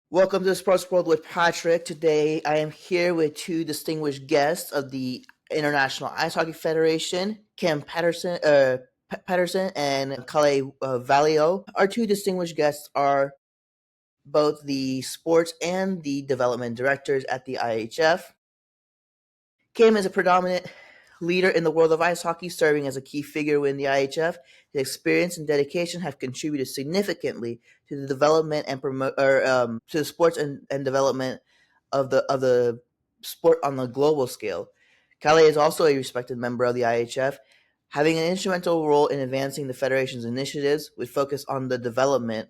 Welcome to the Sports World with Patrick. Today I am here with two distinguished guests of the International Ice Hockey Federation, Kim Pedersen and Kalle Valiaho. Our two distinguished guests are both the sports and the development directors at the IIHF. Kim is a predominant leader in the world of ice hockey, serving as a key figure within the IHF. His experience and dedication have contributed significantly to the development and to the sports and development of the sport on the global scale. Kalle is also a respected member of the IHF, having an instrumental role in advancing the federation's initiatives with focus on the development.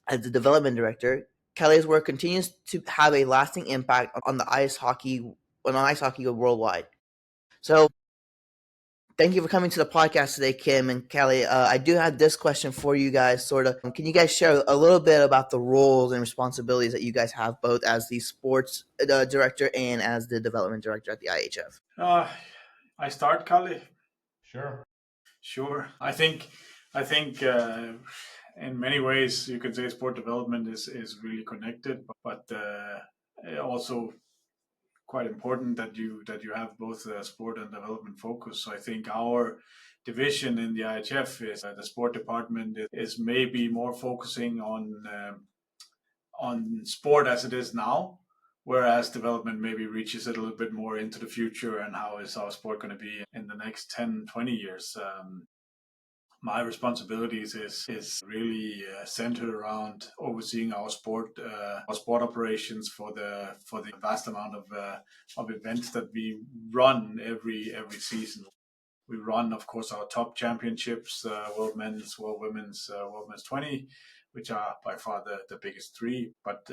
As the development director, Kelly's work continues to have a lasting impact on ice hockey worldwide. So, thank you for coming to the podcast today, Kim and Kelly. I do have this question for you guys. Sort of, can you guys share a little bit about the roles and responsibilities that you guys have, both as the sports director and as the development director at the IHF? I start, Kalle. Sure. Sure. I think in many ways you could say sport development is really connected, but also quite important that you have both sport and development focus. So I think our division in the IHF is the sport department is maybe more focusing on sport as it is now, whereas development maybe reaches it a little bit more into the future and how is our sport going to be in the next 10, 20 years. My responsibilities is really centered around overseeing our sport operations for the vast amount of events that we run every season. We run, of course, our top championships, World Men's, World Women's, World Men's 20, which are by far the biggest three. But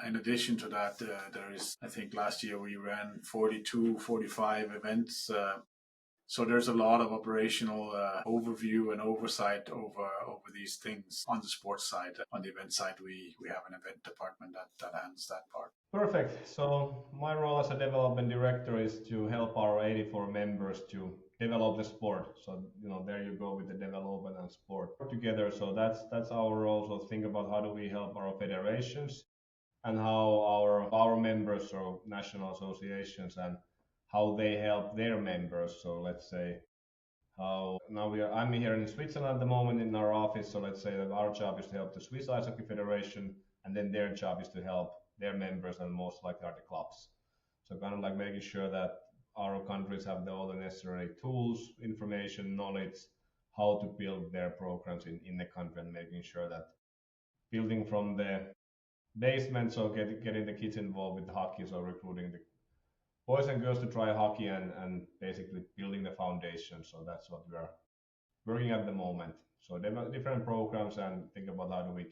in addition to that, there is, I think last year we ran 42, 45 events. So there's a lot of operational overview and oversight over these things on the sports side. On the event side, we have an event department that handles that part. Perfect. So my role as a development director is to help our 84 members to develop the sport. So there you go with the development and sport together. So that's our role. So think about how do we help our federations and how our members or national associations and how they help their members. So let's say how now I'm here in Switzerland at the moment in our office. So let's say that our job is to help the Swiss Ice Hockey Federation, and then their job is to help their members, and most likely are the clubs. So kind of like making sure that our countries have all the necessary tools, information, knowledge, how to build their programs in the country, and making sure that building from the basement, so getting the kids involved with hockey, so recruiting the boys and girls to try hockey and basically building the foundation. So that's what we are working at the moment. So different programs and think about how do we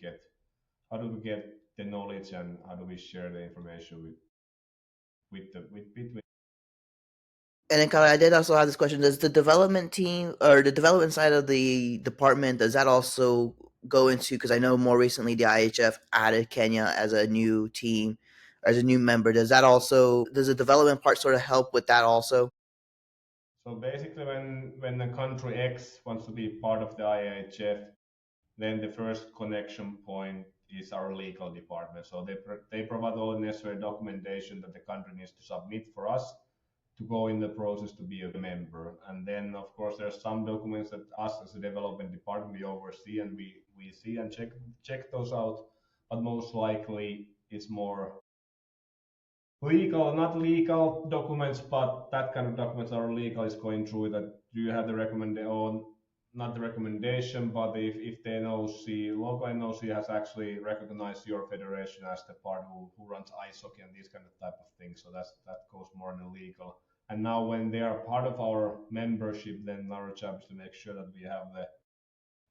get the knowledge and how do we share the information with between. And then, Kyle, I did also have this question: does the development team or the development side of the department does that also go into? Because I know more recently the IHF added Kenya as a new team, as a new member. Does the development part sort of help with that also? So basically, when the country X wants to be part of the IIHF, then the first connection point is our legal department. So they provide all the necessary documentation that the country needs to submit for us to go in the process to be a member. And then, of course, there are some documents that us as a development department we oversee and we see and check those out. But most likely, it's more legal, not legal documents, but that kind of documents are legal is going through that. Do you have the recommendation, or not the recommendation, but if the NOC, local NOC has actually recognized your federation as the part who runs ice hockey and these kind of type of things. So that goes more in the legal. And now when they are part of our membership, then our job is to make sure that we have the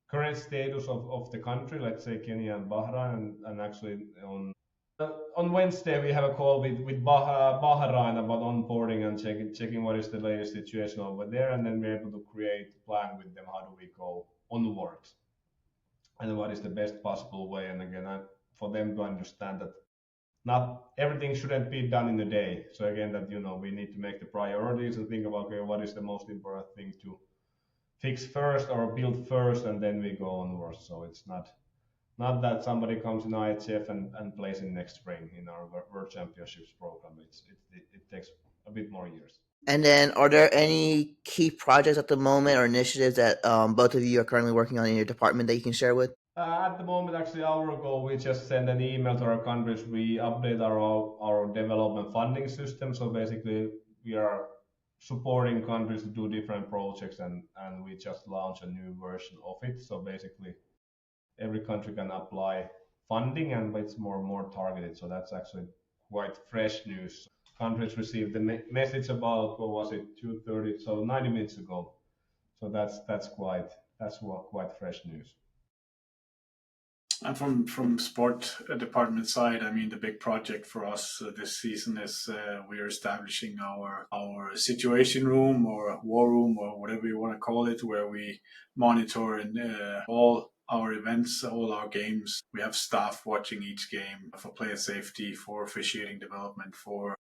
current status of the country, let's say Kenya and Bahrain, and actually on Wednesday we have a call with Bahrain about onboarding and checking what is the latest situation over there, and then we're able to create a plan with them how do we go onwards and what is the best possible way. And again, for them to understand that not everything shouldn't be done in a day. So again, that we need to make the priorities and think about, okay, what is the most important thing to fix first or build first, and then we go onwards. So it's not not that somebody comes in IHF and plays in next spring in our World Championships program. It takes a bit more years. And then, are there any key projects at the moment or initiatives that both of you are currently working on in your department that you can share with? At the moment, actually, hour ago, we just sent an email to our countries. We update our development funding system. So basically, we are supporting countries to do different projects, and we just launched a new version of it. So basically, every country can apply funding, and it's more targeted. So that's actually quite fresh news. Countries received the message about what was it 2:30, so 90 minutes ago. So that's quite fresh news. And from sport department side, I mean, the big project for us this season is we're establishing our situation room or war room or whatever you want to call it, where we monitor all our events, all our games. We have staff watching each game for player safety, for officiating development, for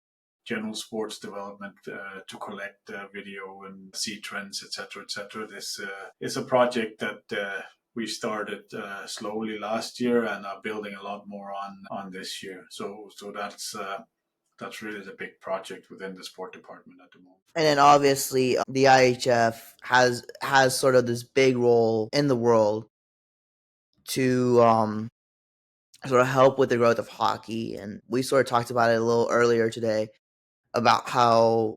general sports development, to collect video and see trends, etc., etc. This is a project that we started slowly last year and are building a lot more on this year. So that's really the big project within the sport department at the moment. And then obviously the IIHF has sort of this big role in the world to sort of help with the growth of hockey. And we sort of talked about it a little earlier today about how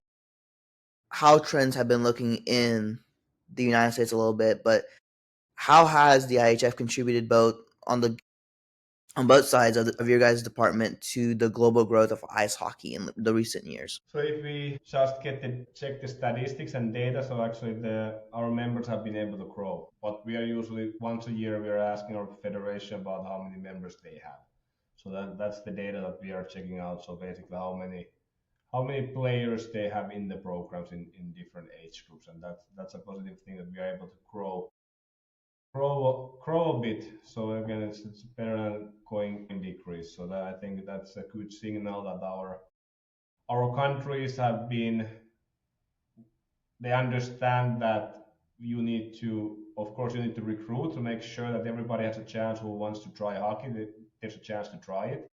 trends have been looking in the United States a little bit, but how has the IHF contributed both on both sides of your guys' department to the global growth of ice hockey in the recent years? So if we just check the statistics and data, so actually our members have been able to grow. But we are usually once a year we are asking our federation about how many members they have. So that's the data that we are checking out. So basically how many players they have in the programs in different age groups, and that's a positive thing that we are able to grow a bit. So again, it's better than going in decrease. So that I think that's a good signal that our countries have been, they understand that of course you need to recruit to make sure that everybody has a chance who wants to try hockey, that there's a chance to try it.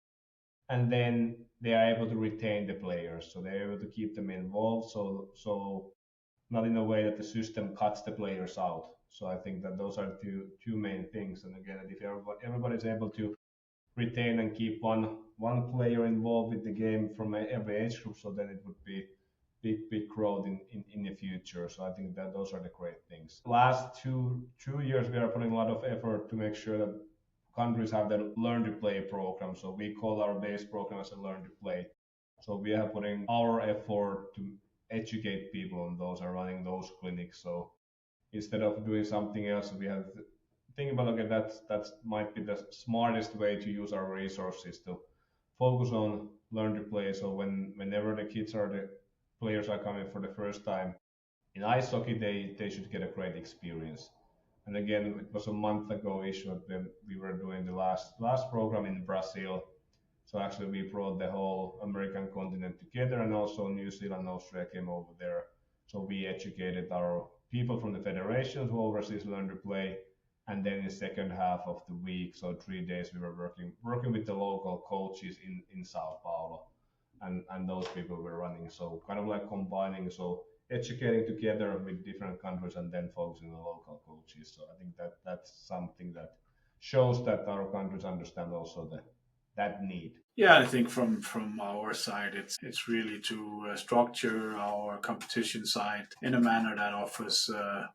And then they are able to retain the players. So they're able to keep them involved. So not in a way that the system cuts the players out. So I think that those are two main things. And again, if everybody's able to retain and keep one player involved with the game from every age group, so then it would be big growth in the future. So I think that those are the great things. Last two years we are putting a lot of effort to make sure that countries have the learn to play program. So we call our base program as a learn to play. So we are putting our effort to educate people on those and running those clinics. So instead of doing something else, we have to think about, okay, that might be the smartest way to use our resources to focus on learn to play. So whenever the players are coming for the first time in ice hockey, they should get a great experience. And again, it was a month ago issue when we were doing the last program in Brazil. So actually we brought the whole American continent together, and also New Zealand and Australia came over there. So we educated our people from the federations who overseas learn to play. And then in the second half of the week, so 3 days, we were working with the local coaches in Sao Paulo. And those people were running. So kind of like combining, so educating together with different countries and then focusing on local coaches. So I think that's something that shows that our countries understand also that need. Yeah, I think from our side, it's really to structure our competition side in a manner that offers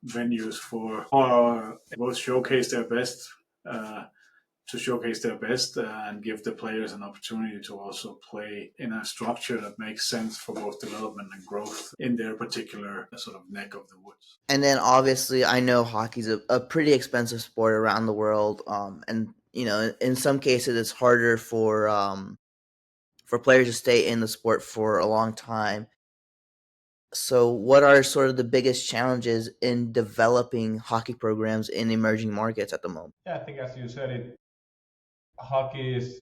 venues for both showcase their best. To showcase their best and give the players an opportunity to also play in a structure that makes sense for both development and growth in their particular sort of neck of the woods. And then obviously, I know hockey's a pretty expensive sport around the world, and in some cases, it's harder for players to stay in the sport for a long time. So, what are sort of the biggest challenges in developing hockey programs in emerging markets at the moment? Yeah, I think as you said it, hockey is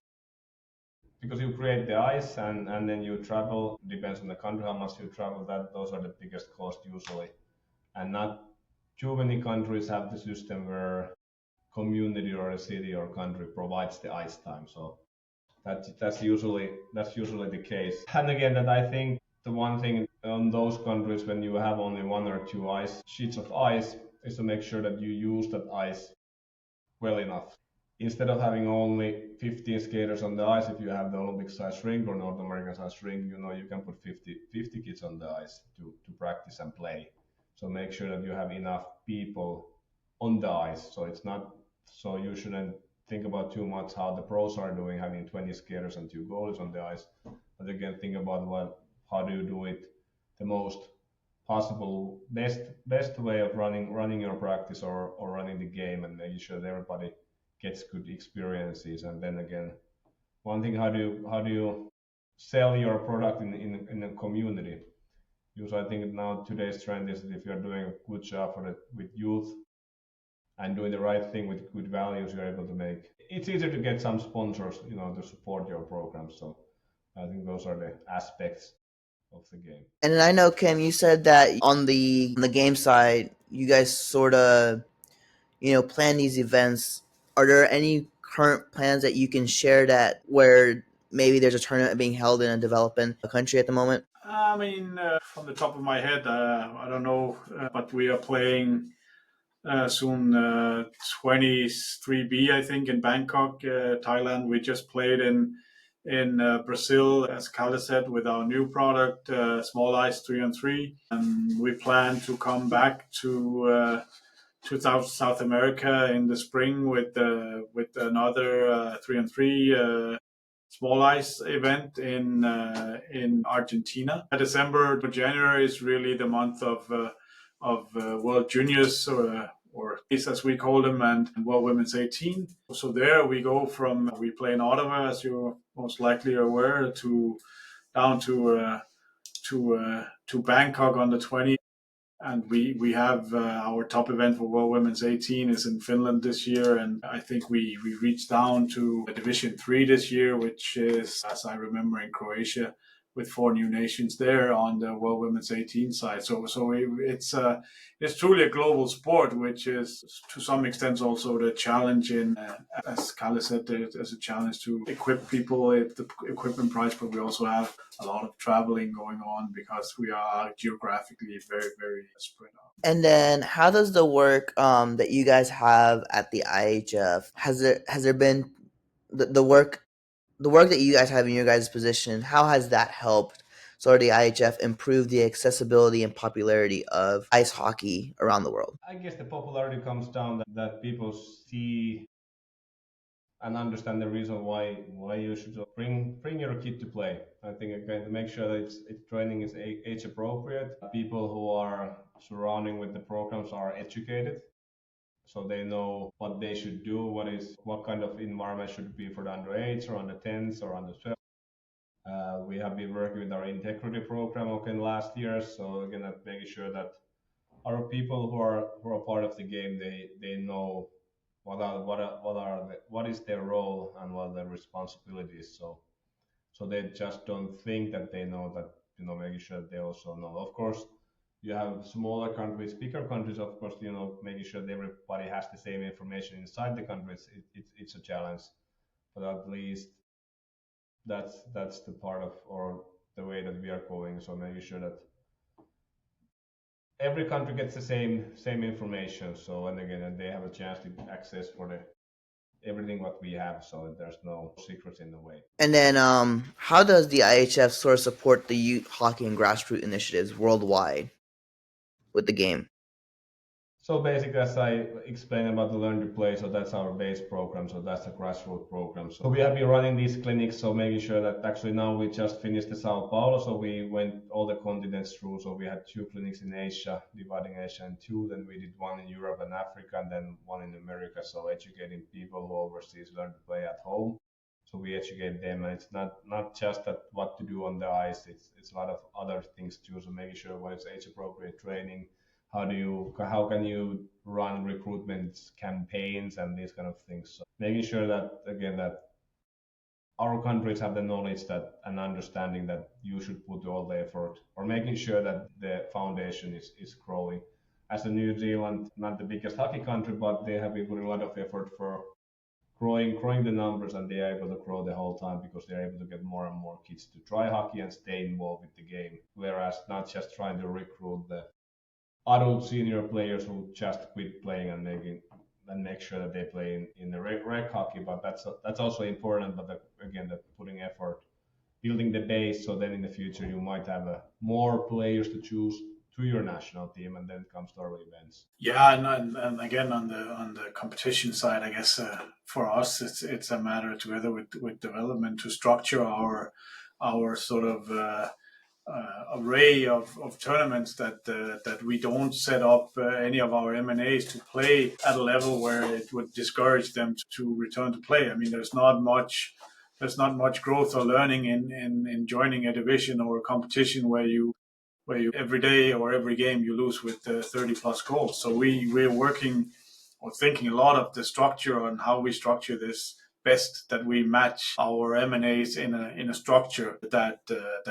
because you create the ice and then you travel, depends on the country how much you travel, that those are the biggest cost usually. And not too many countries have the system where community or a city or country provides the ice time. So that's usually the case. And again, that I think the one thing on those countries when you have only one or two ice sheets of ice is to make sure that you use that ice well enough. Instead of having only 15 skaters on the ice, if you have the Olympic size rink or North American size rink, you can put 50 kids on the ice to practice and play. So make sure that you have enough people on the ice. So it's not, so you shouldn't think about too much how the pros are doing, having 20 skaters and two goalies on the ice. But again, think about, well, how do you do it the most possible, best way of running your practice or running the game, and making sure that everybody gets good experiences. And then again, one thing, how do you sell your product in a community? Because I think now today's trend is that if you're doing a good job for it with youth and doing the right thing with good values, you're able to make it's easier to get some sponsors, to support your program. So I think those are the aspects of the game. And I know, Kim, you said that on the game side, you guys sort of plan these events. Are there any current plans that you can share that where maybe there's a tournament being held in a developing country at the moment? I mean, from the top of my head, I don't know, but we are playing soon 23B, I think, in Bangkok, Thailand. We just played in Brazil, as Kalle said, with our new product, Small Ice 3-on-3. We plan to come back to South America in the spring with another 3-on-3 small ice event in Argentina. December to January is really the month of World Juniors, or as we call them, and World Women's 18. So there we go from, we play in Ottawa, as you most likely are aware, to down to Bangkok on the 20th. And we have our top event for World Women's 18 is in Finland this year, and I think we reached down to Division 3 this year, which is, as I remember, in Croatia, with 4 new nations there on the World Women's 18 side. So it's truly a global sport, which is to some extent also the challenge in, as Kalle said, there's a challenge to equip people at the equipment price, but we also have a lot of traveling going on because we are geographically very, very spread out. And then, how does the work that you guys have at the IHF, has there been the work that you guys have in your guys' position? How has that helped sort of the IHF improve the accessibility and popularity of ice hockey around the world? I guess the popularity comes down that people see and understand the reason why you should bring your kid to play. I think again to make sure that it's training is age appropriate. People who are surrounding with the programs are educated, so they know what they should do, what kind of environment should be for the under 8s or under 10s or under 12. We have been working with our integrity program again last year, so again making sure that our people who are part of the game, they know what is their role and what their responsibilities. So they just don't think that they know that, making sure that they also know. Of course, you have smaller countries, bigger countries, of course, making sure that everybody has the same information inside the countries. It's a challenge, but at least that's the part of, or the way that we are going. So making sure that every country gets the same information. So, and again, they have a chance to access for the everything what we have. So there's no secrets in the way. And then, how does the IHF sort of support the youth hockey and grassroots initiatives worldwide with the game? So basically, as I explained about the Learn to Play, so that's our base program. So that's the grassroots program. So we have been running these clinics, so making sure that actually now we just finished the Sao Paulo. So we went all the continents through. So we had 2 clinics in Asia, dividing Asia in 2. Then we did 1 in Europe and Africa, and then 1 in America. So educating people who overseas Learn to Play at home. So we educate them, and it's not just that what to do on the ice. It's a lot of other things too. So making sure what is age appropriate training, how can you run recruitment campaigns and these kind of things. So making sure that again that our countries have the knowledge that and understanding that you should put all the effort, or making sure that the foundation is growing. as a New Zealand, not the biggest hockey country, but they have been putting a lot of effort for growing the numbers, and they are able to grow the whole time because they're able to get more and more kids to try hockey and stay involved with the game. Whereas not just trying to recruit the adult senior players who just quit playing and make sure that they play in the rec hockey. But that's also important. But again, that putting effort, building the base, so then in the future you might have more players to choose to your national team, and then it comes to our events. Yeah, and again on the competition side, I guess for us it's a matter together with development to structure our sort of array of tournaments that we don't set up any of our M&As to play at a level where it would discourage them to return to play. I mean, there's not much growth or learning in joining a division or a competition where you every day or every game you lose with 30 plus goals. So we're working or thinking a lot of the structure on how we structure this best, that we match our M&As in a structure that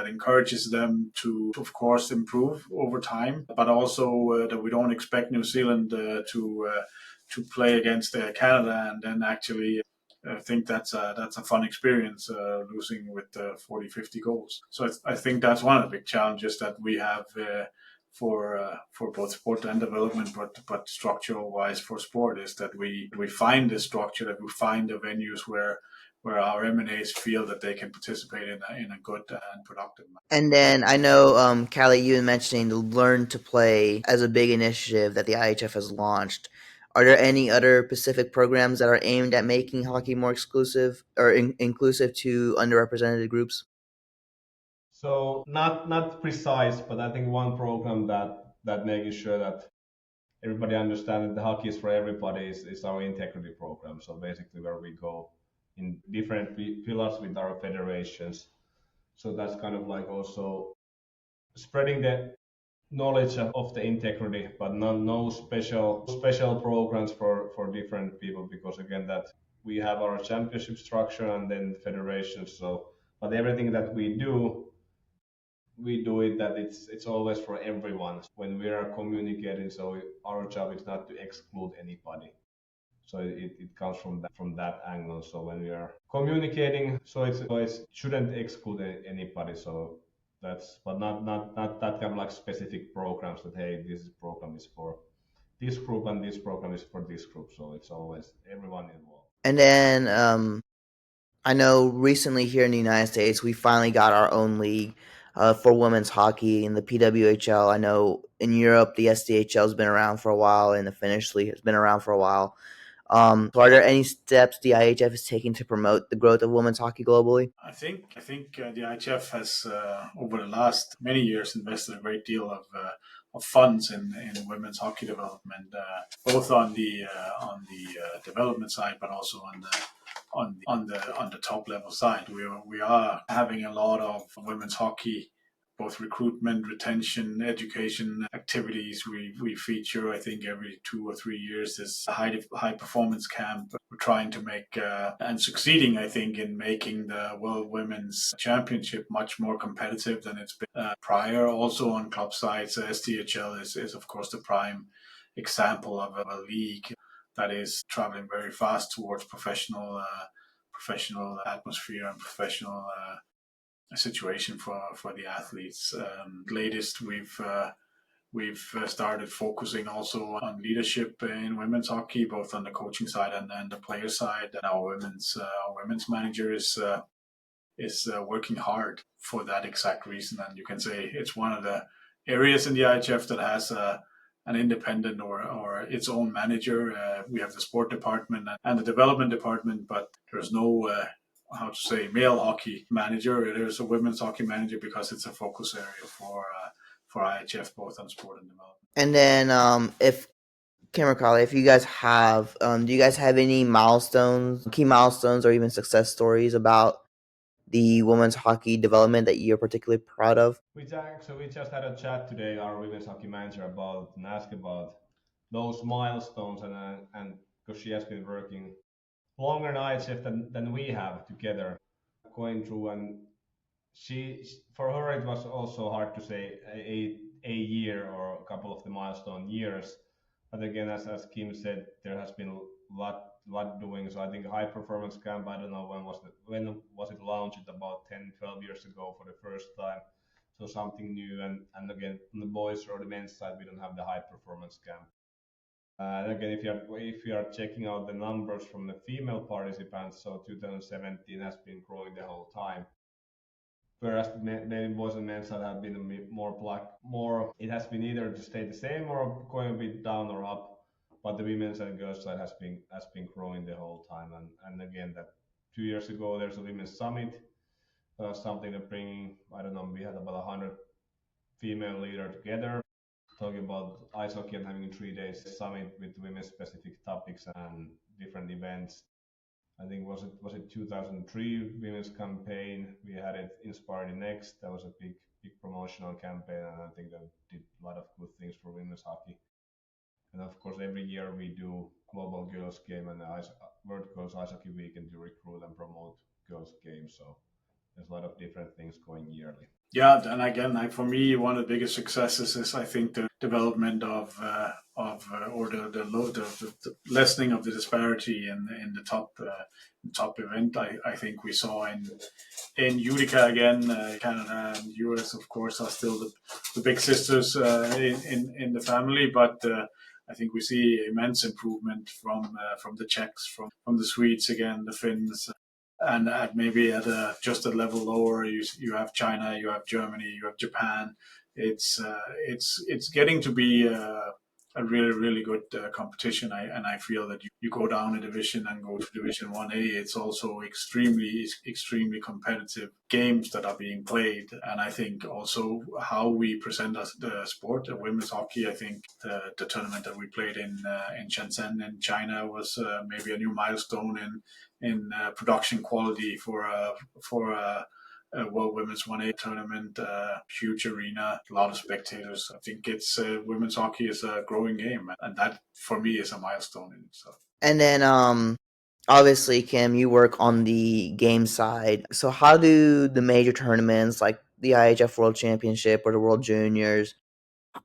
encourages them to of course improve over time, but also that we don't expect New Zealand to play against Canada and then actually think that's a fun experience, losing with 40, 50 goals. So I think that's one of the big challenges that we have for both sport and development, but structural wise for sport, is that we find the structure, that we find the venues where our M&As feel that they can participate in a good and productive manner. And then I know, Kalle, you were mentioning the Learn to Play as a big initiative that the IHF has launched. Are there any other specific programs that are aimed at making hockey more exclusive or inclusive to underrepresented groups? So not precise, but I think one program that making sure that everybody understands that the hockey is for everybody is our integrity program. So basically, where we go in different pillars with our federations. So that's kind of like also spreading the knowledge of the integrity, but no special programs for different people, because again that we have our championship structure and then federations. So, but everything that we do it that it's always for everyone when we are communicating. So our job is not to exclude anybody. So it comes from that angle. So when we are communicating, so it shouldn't exclude anybody. So that's, but not that kind of like specific programs that hey, this program is for this group and this program is for this group. So it's always everyone involved. And then I know recently here in the United States, we finally got our own league for women's hockey in the PWHL. I know in Europe, the SDHL has been around for a while, and the Finnish league has been around for a while. So are there any steps the IHF is taking to promote the growth of women's hockey globally? I think the IHF has over the last many years invested a great deal of funds in women's hockey development, both on the development side, but also on the top level side. We are having a lot of women's hockey, both recruitment, retention, education activities. We feature, I think, every 2 or 3 years this high performance camp. We're trying to make and succeeding, I think, in making the World Women's Championship much more competitive than it's been prior. Also on club sides, STHL is of course the prime example of a league that is traveling very fast towards professional atmosphere and professional situation for the athletes. Latest, we've started focusing also on leadership in women's hockey, both on the coaching side and the player side. And our women's manager is working hard for that exact reason. And you can say it's one of the areas in the IHF that has an independent or its own manager. We have the sport department and the development department, but there's no how to say male hockey manager. There's a women's hockey manager because it's a focus area for IHF, both on sport and development. And then, if Cameron Colley, if you guys have, do you guys have any milestones, key milestones, or even success stories about the women's hockey development that you're particularly proud of? We just had a chat today, our women's hockey manager, about and asked about those milestones, and because she has been working longer in IHF than we have together, going through, and she for her it was also hard to say a year or a couple of the milestone years. But again, as Kim said, there has been a lot doing. So I think high performance camp, I don't know when was it launched, about 10, 12 years ago for the first time. So something new. And again, on the boys or the men's side, we don't have the high performance camp. And again, if you are checking out the numbers from the female participants, so 2017 has been growing the whole time. Whereas the boys and men's side have been a bit more. It has been either to stay the same or going a bit down or up. But the women's and girls side has been growing the whole time. And again, that 2 years ago there's a women's summit, something that bringing, I don't know, we had about 100 female leaders together, talking about ice hockey and having a 3 days summit with women specific topics and different events. I think was it 2003 women's campaign. We had it Inspire the Next. That was a big promotional campaign, and I think that did a lot of good things for women's hockey. And of course, every year we do Global Girls Game and World Girls Ice Hockey Weekend to recruit and promote girls games. So there's a lot of different things going yearly. Yeah, and again, for me, one of the biggest successes is I think the development of or the lessening of the disparity in the top event. I think we saw in Utica again, Canada and US, of course, are still the big sisters in the family, but I think we see immense improvement from the Czechs, from the Swedes again, the Finns. And maybe at just a level lower, you have China, you have Germany, you have Japan. It's getting to be a really good competition. I feel that you go down a division and go to Division 1A. It's also extremely competitive games that are being played, and I think also how we present the sport of women's hockey. I think the tournament that we played in Shenzhen in China was maybe a new milestone in production quality for World Women's 1A tournament, huge arena, a lot of spectators. I think it's women's hockey is a growing game, and that for me is a milestone in itself. And then, obviously, Kim, you work on the game side. So, how do the major tournaments like the IIHF World Championship or the World Juniors,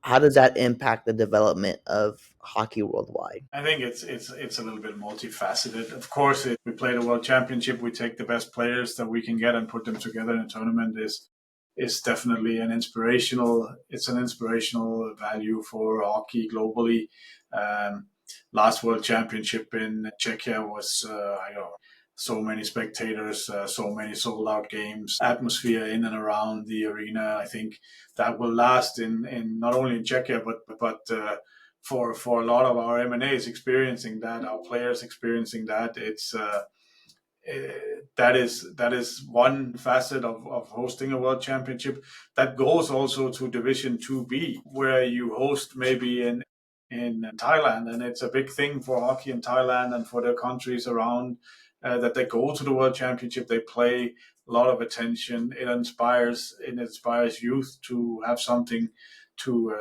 how does that impact the development of hockey worldwide? I think it's a little bit multifaceted. Of course, if we play the World Championship, we take the best players that we can get and put them together in a tournament. Is definitely an inspirational. It's an inspirational value for hockey globally. Last World Championship in Czechia was I don't know, so many spectators, so many sold out games, atmosphere in and around the arena. I think that will last in not only in Czechia but for a lot of our M&As experiencing that, our players experiencing that. It's that is one facet of hosting a world championship. That goes also to Division 2B, where you host maybe in Thailand, and it's a big thing for hockey in Thailand and for the countries around that they go to the world championship. They play a lot of attention. It inspires youth to have something to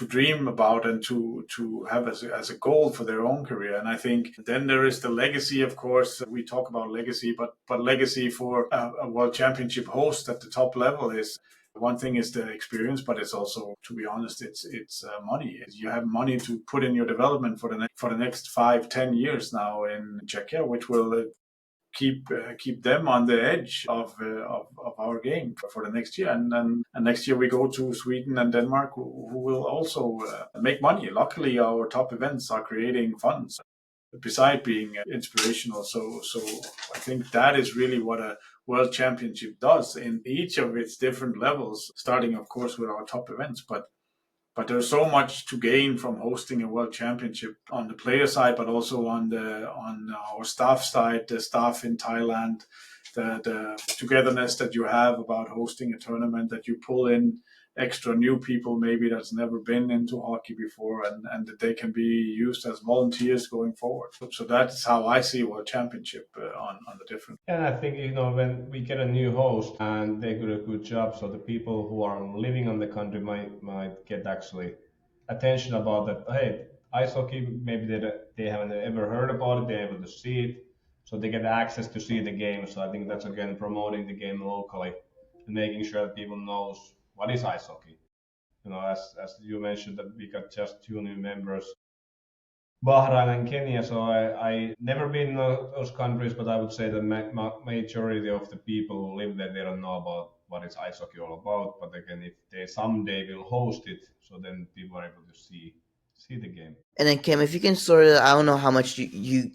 dream about and to have as a goal for their own career. And I think then there is the legacy. Of course, we talk about legacy, but legacy for a world championship host at the top level is one thing is the experience, but it's also, to be honest, it's money. You have money to put in your development for the next 5-10 years now in Czechia, which will keep them on the edge of our game for the next year, and next year we go to Sweden and Denmark, who will also make money. Luckily, our top events are creating funds beside being inspirational. So I think that is really what a world championship does in each of its different levels, starting of course with our top events, but there's so much to gain from hosting a world championship on the player side, but also on our staff side, the staff in Thailand, the togetherness that you have about hosting a tournament, that you pull in extra new people maybe that's never been into hockey before, and that they can be used as volunteers going forward. So that's how I see World Championship on the different. And I think, when we get a new host and they do a good job, so the people who are living on the country might get actually attention about that. Hey, ice hockey, maybe they haven't ever heard about it, they're able to see it, so they get access to see the game. So I think that's again promoting the game locally and making sure that people knows what is ice hockey. as you mentioned that we got just 2 new members, Bahrain and Kenya. So I never been in those countries, but I would say the majority of the people who live there, they don't know about what is ice hockey all about. But again, if they someday will host it, so then people are able to see the game. And then Kim, if you can sort of, I don't know how much you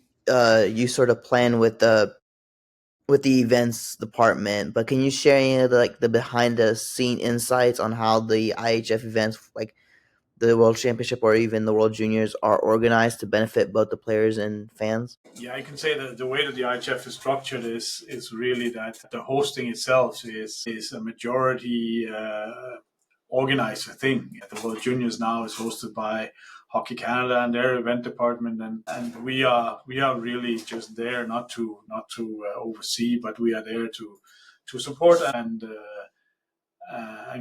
sort of plan with the events department, but can you share any of the behind the scene insights on how the IHF events, like the World Championship or even the World Juniors, are organized to benefit both the players and fans? Yeah, I can say that the way that the IHF is structured is really that the hosting itself is a majority organizer thing. The World Juniors now is hosted by Hockey Canada and their event department, and we are really just there not to oversee, but we are there to support and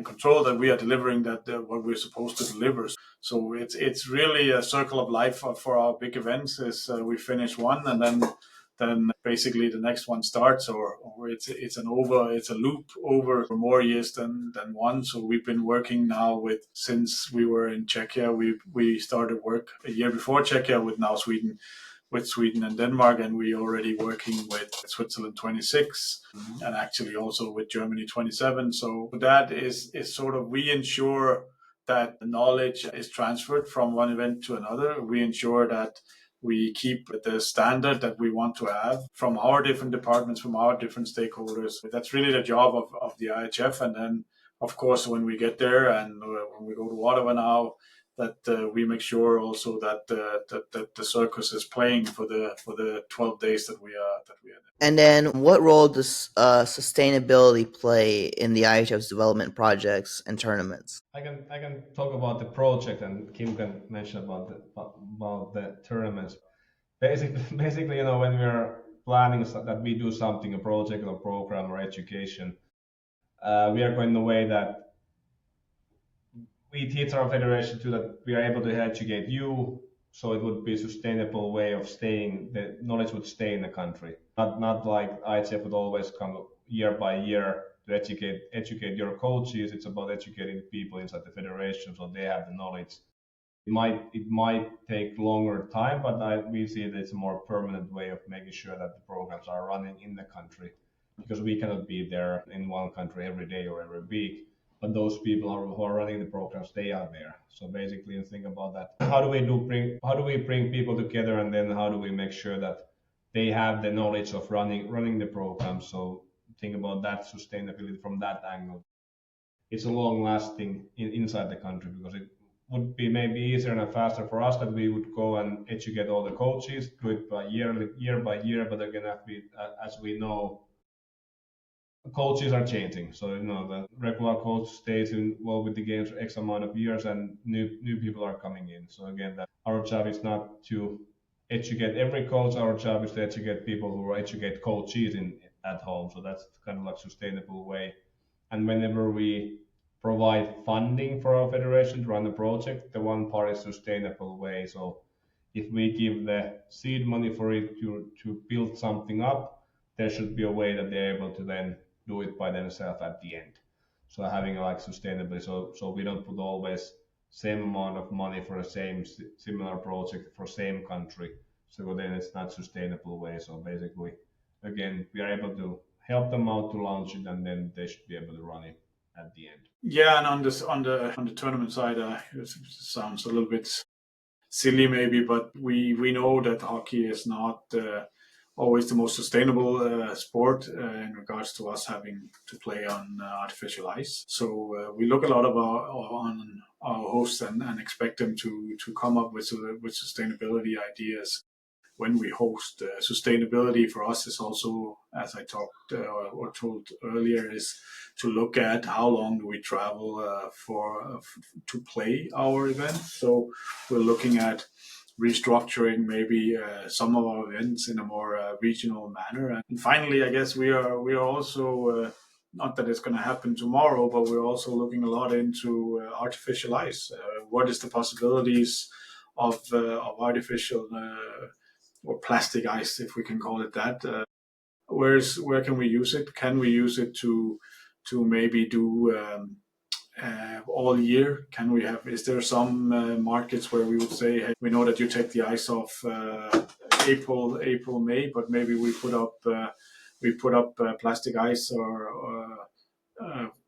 control that we are delivering what we're supposed to deliver. So it's really a circle of life for our big events. Is we finish one and then basically the next one starts, or it's a loop over for more years than one. So we've been working now since we were in Czechia. We started work a year before Czechia with Sweden and Denmark, and we're already working with Switzerland 26 and actually also with Germany 27. So that is sort of, we ensure that the knowledge is transferred from one event to another. We ensure that we keep the standard that we want to have from our different departments, from our different stakeholders. That's really the job of the IHF. And then, of course, when we get there and when we go to Ottawa now, that we make sure also that the circus is playing for the 12 days that we are there. And then, what role does sustainability play in the IHF's development projects and tournaments? I can talk about the project, and Kim can mention about the tournaments. Basically, when we are planning that we do something, a project or program or education, we are going in the way that we teach our federation to that we are able to educate you, so it would be a sustainable way of staying. The knowledge would stay in the country, not like IHF would always come year by year to educate your coaches. It's about educating people inside the federation so they have the knowledge. It might take longer time, but we see that it's a more permanent way of making sure that the programs are running in the country, because we cannot be there in one country every day or every week. But those people who are running the programs, they are there. So basically, you think about that. How do we bring people together, and then how do we make sure that they have the knowledge of running the program? So think about that sustainability from that angle. It's a long lasting inside the country, because it would be maybe easier and faster for us that we would go and educate all the coaches, do it year by year. But again, as we know, coaches are changing. So the regular coach stays involved with the games for X amount of years, and new people are coming in. So again, that our job is not to educate every coach. Our job is to educate people who educate coaches at home. So that's kind of like sustainable way. And whenever we provide funding for our federation to run the project, the one part is sustainable way. So if we give the seed money for it to build something up, there should be a way that they're able to then do it by themselves at the end. So having like sustainability, so we don't put always same amount of money for the same similar project for same country. So then it's not sustainable way. So basically, again, we are able to help them out to launch it, and then they should be able to run it at the end. Yeah, and on the tournament side, it sounds a little bit silly maybe, but we know that hockey is not always the most sustainable sport in regards to us having to play on artificial ice. So we look a lot on our hosts and expect them to come up with sustainability ideas when we host. Sustainability for us is also, as I talked or told earlier, is to look at how long do we travel to play our event. So we're looking at restructuring maybe some of our events in a more regional manner. And finally, I guess we are also not that it's going to happen tomorrow, but we're also looking a lot into artificial ice. What is the possibilities of artificial or plastic ice, if we can call it that? Where can we use it? Can we use it to maybe do all year? Is there some markets where we would say, hey, we know that you take the ice off April, May, but maybe we put up plastic ice or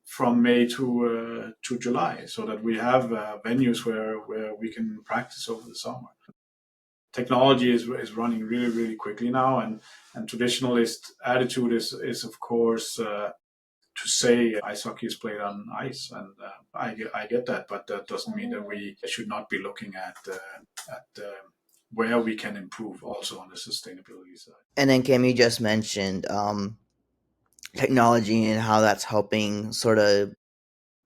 from May to July, so that we have venues where we can practice over the summer. Technology is running really, really quickly now, and traditionalist attitude is of course to say ice hockey is played on ice, and I get that, but that doesn't mean that we should not be looking at where we can improve also on the sustainability side. And then Cam, you just mentioned technology and how that's helping sort of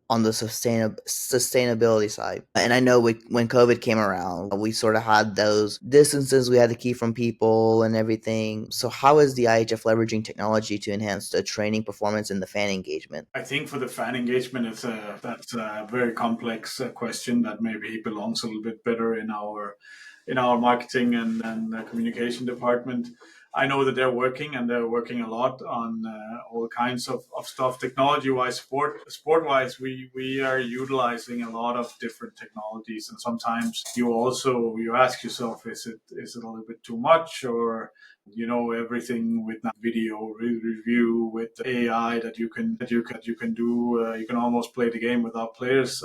on the sustainability side. And I know when COVID came around, we sort of had those distances we had to keep from people and everything. So how is the IHF leveraging technology to enhance the training performance and the fan engagement? I think for the fan engagement, that's a very complex question that maybe belongs a little bit better in our marketing and communication department. I know that they're working a lot on all kinds of stuff. Technology-wise, sport-wise, we are utilizing a lot of different technologies, and sometimes you ask yourself, is it a little bit too much, or everything with video review with AI that you can do. You can almost play the game without players.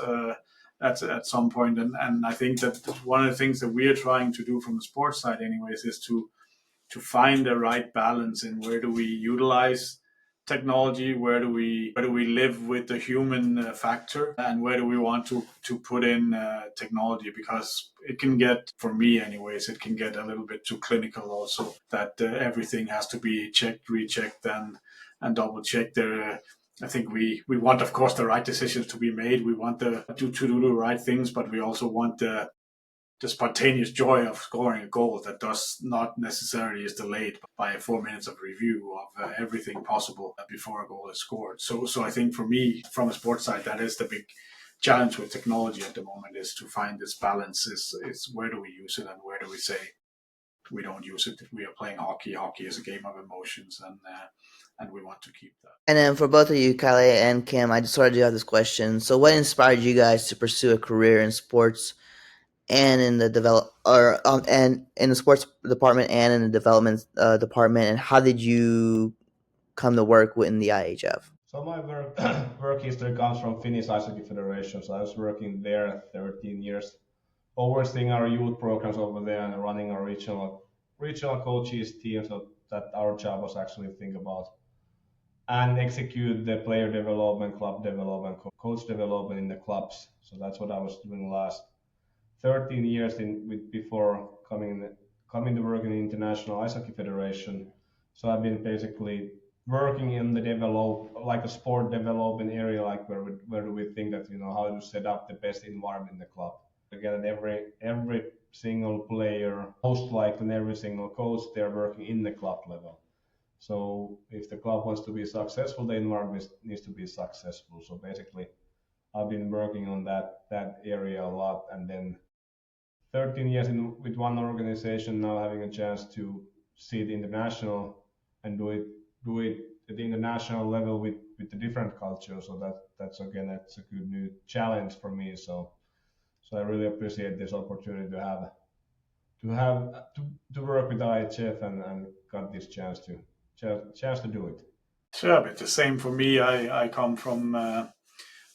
At some point, and I think that one of the things that we are trying to do from the sports side, anyways, is to find the right balance in where do we utilize technology, where do we live with the human factor, and where do we want to put in technology, because it can get, for me anyways, it can get a little bit too clinical also, that everything has to be checked, rechecked, and double checked. I think we want, of course, the right decisions to be made. We want to do the right things, but we also want the spontaneous joy of scoring a goal that does not necessarily is delayed by 4 minutes of review of everything possible before a goal is scored. So I think for me, from a sports side, that is the big challenge with technology at the moment, is to find this balance. Is where do we use it, and where do we say we don't use it? We are playing hockey. Hockey is a game of emotions, and we want to keep that. And then for both of you, Kalle and Kim, I just sort of do have this question. So what inspired you guys to pursue a career in sports and in the and in the sports department and in the development department, and how did you come to work within the IHF? So my work history comes from Finnish Ice Hockey Federation. So I was working there 13 years, overseeing our youth programs over there and running our regional coaches team. So that our job was actually think about and execute the player development, club development, coach development in the clubs. So that's what I was doing last 13 years before coming to work in the International Ice Hockey Federation. So I've been basically working in the like a sport development area, like where do we think that, how to set up the best environment in the club. Again, every single player, most likely, and every single coach, they're working in the club level. So if the club wants to be successful, the environment needs to be successful. So basically, I've been working on that area a lot, and then 13 years with one organization, now having a chance to see the international and do it at the international level with the different cultures. So that's a good new challenge for me. So I really appreciate this opportunity to work with IHF and got this chance to do it. Sure, but the same for me. I come from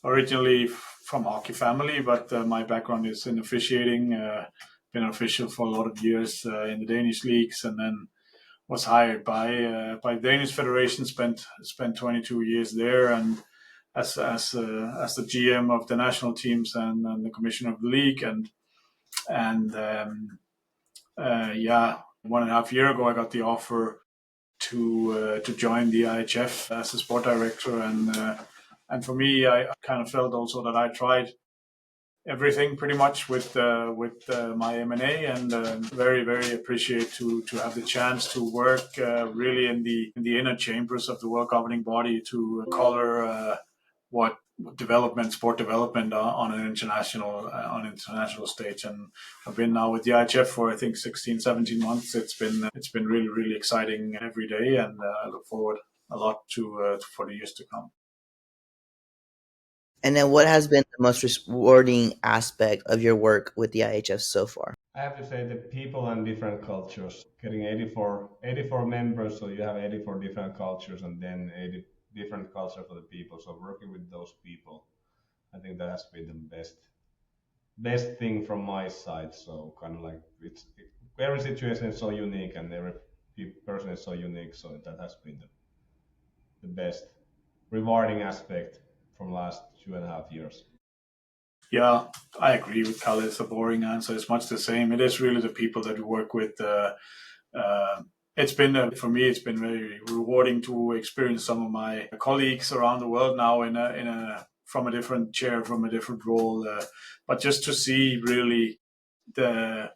originally from hockey family, but my background is in officiating. Been an official for a lot of years in the Danish leagues, and then was hired by the Danish Federation. Spent 22 years there, and as the GM of the national teams and the commissioner of the league, and 1.5 years ago I got the offer to join the IIHF as a sport director, and for me, I kind of felt also that I tried everything pretty much with my M&A, and very, very appreciate to have the chance to work really in the inner chambers of the world governing body to color what sport development on an international stage. And I've been now with the IHF for I think 16, 17 months. It's been really, really exciting every day, and I look forward a lot to for the years to come. And then what has been the most rewarding aspect of your work with the IHF so far? I have to say the people and different cultures. Getting 84 members, so you have 84 different cultures and then 80 different culture for the people. So working with those people, I think that has been the best thing from my side. So kind of like every situation is so unique and every person is so unique. So that has been the best rewarding aspect from last 2.5 years. Yeah, I agree with Kalle. It's a boring answer. It's much the same. It is really the people that you work with. It's been for me. It's been very rewarding to experience some of my colleagues around the world now in a from a different chair, from a different role. But just to see really the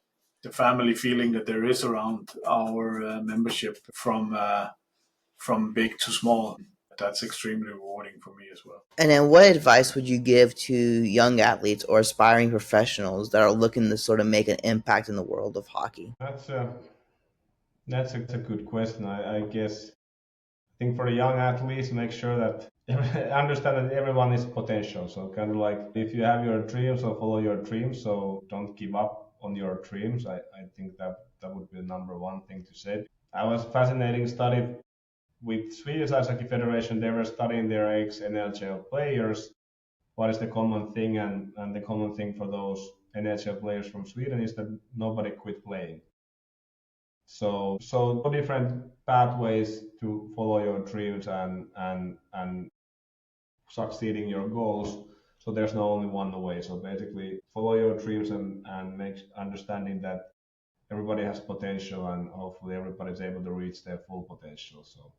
family feeling that there is around our membership from big to small. That's extremely rewarding for me as well. And then what advice would you give to young athletes or aspiring professionals that are looking to sort of make an impact in the world of hockey? That's a good question. I guess I think for the young athletes, make sure that understand that everyone is potential. So kind of like if you have your dreams, so follow your dreams. So don't give up on your dreams. I think that would be the number one thing to say. I was fascinating study with Swedish Ice Hockey Federation. They were studying their ex-NHL players. What is the common thing? And the common thing for those NHL players from Sweden is that nobody quit playing. So different pathways to follow your dreams and succeeding your goals. So there's no only one way. So basically follow your dreams and make understanding that everybody has potential and hopefully everybody's able to reach their full potential. So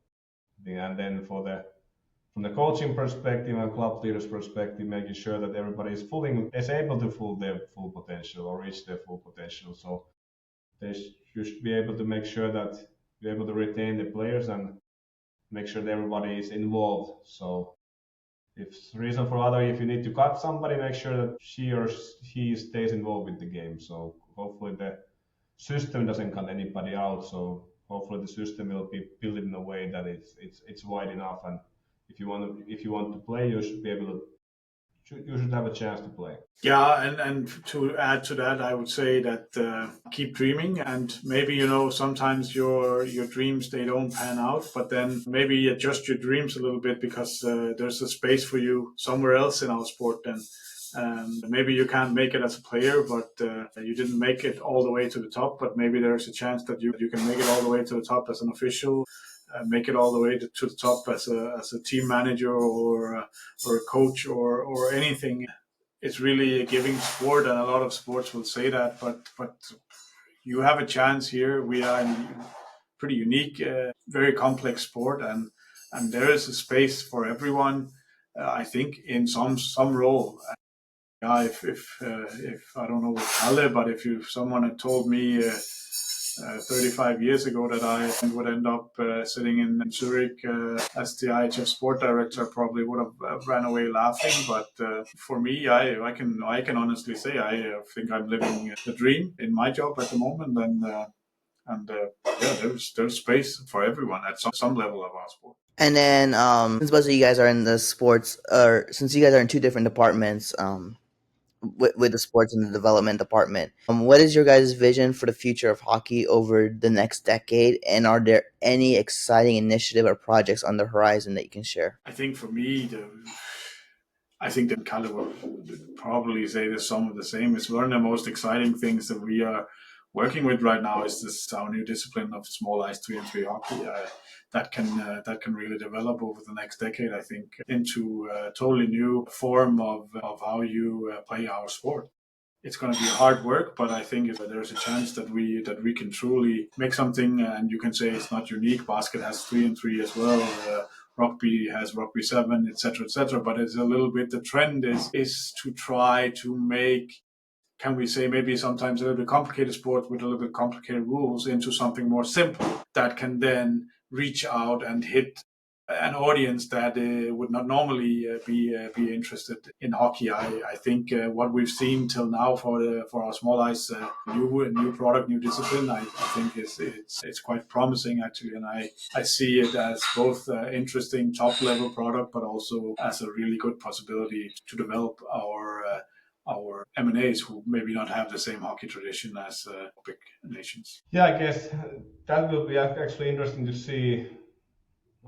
and then from the coaching perspective and club leaders perspective, making sure that everybody is able to full their full potential or reach their full potential. So you should be able to make sure that you're able to retain the players and make sure that everybody is involved. So if reason for other, if you need to cut somebody, make sure that she or he stays involved with the game. So hopefully the system doesn't cut anybody out. So hopefully the system will be built in a way that it's wide enough. And if you want to play, you should be able to. You should have a chance to play. Yeah, and to add to that, I would say that keep dreaming, and maybe sometimes your dreams they don't pan out, but then maybe adjust your dreams a little bit because there's a space for you somewhere else in our sport. And maybe you can't make it as a player, but you didn't make it all the way to the top. But maybe there's a chance that you can make it all the way to the top as an official. Make it all the way to the top as a team manager or a coach or anything. It's really a giving sport, and a lot of sports will say that. But you have a chance here. We are in a pretty unique, very complex sport, and there is a space for everyone. I think in some role. Yeah, if I don't know what Kalle, but if someone had told me 35 years ago that I would end up sitting in Zurich as the IIHF sport director, I probably would have ran away laughing. But for me, I can honestly say I think I'm living the dream in my job at the moment, and yeah, there's space for everyone at some level of our sport. And then since both of you guys are in the sports, or since you guys are in two different departments, with the sports and the development department. What is your guys' vision for the future of hockey over the next decade? And are there any exciting initiative or projects on the horizon that you can share? I think for me, I think that Kalle will probably say the some of the same. It's one of the most exciting things that we are working with right now is this our new discipline of small ice 3-on-3 hockey that can really develop over the next decade. I think into a totally new form of how you play our sport. It's going to be hard work, but I think there's a chance that we can truly make something. And you can say it's not unique. Basket has 3-on-3 as well. Rugby has rugby 7, etc., etc. But it's a little bit the trend is to try to make, can we say, maybe sometimes a little bit complicated sport with a little bit complicated rules into something more simple that can then reach out and hit an audience that would not normally be interested in hockey. I think what we've seen till now for our small ice new product, new discipline, I think it's quite promising actually, and I see it as both interesting top level product, but also as a really good possibility to develop our M&As who maybe not have the same hockey tradition as big nations. Yeah, I guess that will be actually interesting to see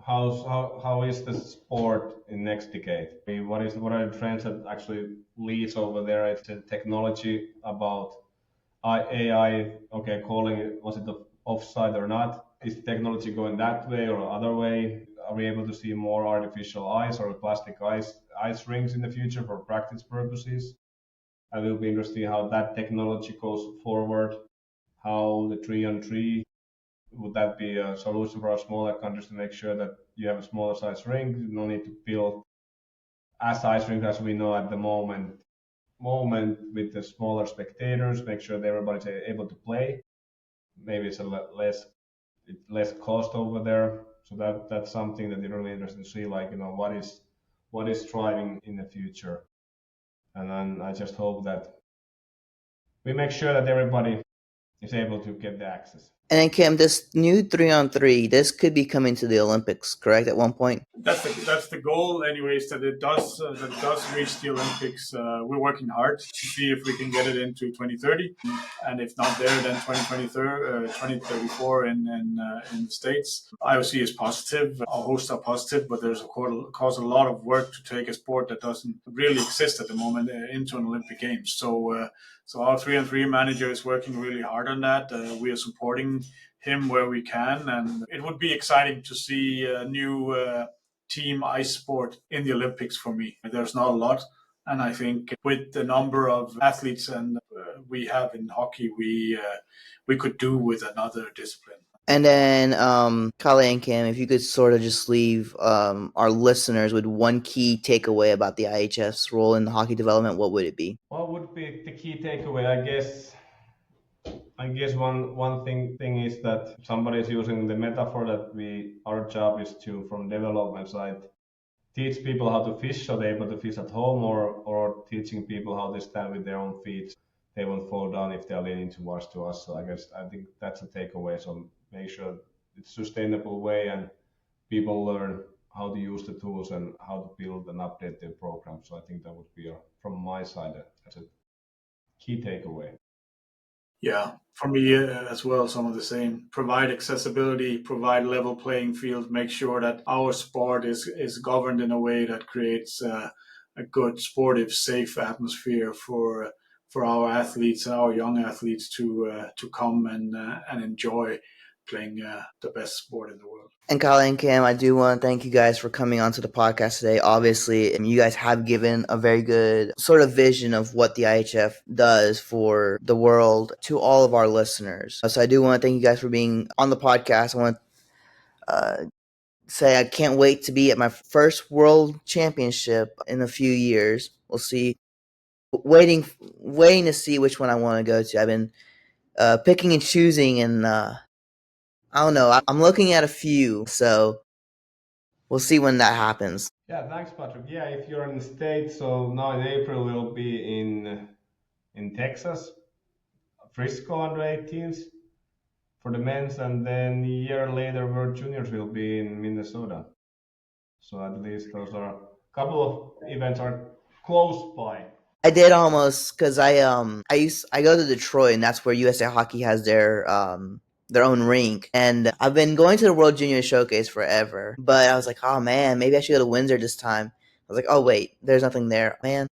how is the sport in next decade. What are the trends that actually leads over there? It's the technology about AI. Okay, calling it, was it the offside or not? Is the technology going that way or other way? Are we able to see more artificial ice or plastic ice rings in the future for practice purposes? It will be interesting how that technology goes forward. How the 3-on-3, would that be a solution for our smaller countries to make sure that you have a smaller size rink? You don't need to build as size rink as we know at the moment with the smaller spectators, make sure that everybody's able to play. Maybe it's less cost over there. So that's something that is really interesting to see, like, what is driving in the future. And then I just hope that we make sure that everybody is able to get the access. And then Kim, this new 3-on-3, this could be coming to the Olympics, correct? At one point. That's the goal, anyways. That it does reach the Olympics. We're working hard to see if we can get it into 2030, and if not there, then 2034 in the States. IOC is positive. Our hosts are positive, but there's of course a lot of work to take a sport that doesn't really exist at the moment into an Olympic Games. So our 3-on-3 manager is working really hard on that. We are supporting him where we can, and it would be exciting to see a new team ice sport in the Olympics for me. There's not a lot, and I think with the number of athletes and we have in hockey, we could do with another discipline. And then, Kalle and Kim, if you could sort of just leave our listeners with one key takeaway about the IIHF's role in the hockey development, what would it be? What would be the key takeaway? I guess one thing is that somebody is using the metaphor that our job is to, from development side, teach people how to fish so they're able to fish at home, or teaching people how to stand with their own feet. They won't fall down if they're leaning towards to us. So I think that's a takeaway. So make sure it's a sustainable way and people learn how to use the tools and how to build and update their program. So I think that would be from my side as a key takeaway. Yeah, for me as well, some of the same. Provide accessibility, provide level playing field, make sure that our sport is governed in a way that creates a good, sportive, safe atmosphere for our athletes and our young athletes to come and enjoy playing the best sport in the world. And Kalle and Kim, I do want to thank you guys for coming onto the podcast today. Obviously, you guys have given a very good sort of vision of what the IIHF does for the world to all of our listeners. So I do want to thank you guys for being on the podcast. I want to say I can't wait to be at my first World Championship in a few years. We'll see. Waiting to see which one I want to go to. I've been picking and choosing, and I don't know. I'm looking at a few, so we'll see when that happens. Yeah, thanks, Patrick. Yeah, if you're in the States, so now in April we'll be in Texas, Frisco under 18s for the men's, and then a year later World Juniors will be in Minnesota. So at least those are a couple of events are close by. I did almost, because I go to Detroit, and that's where USA Hockey has their own rink, and I've been going to the World Junior Showcase forever, but I was like, oh man, maybe I should go to Windsor this time. I was like, oh wait, there's nothing there, man.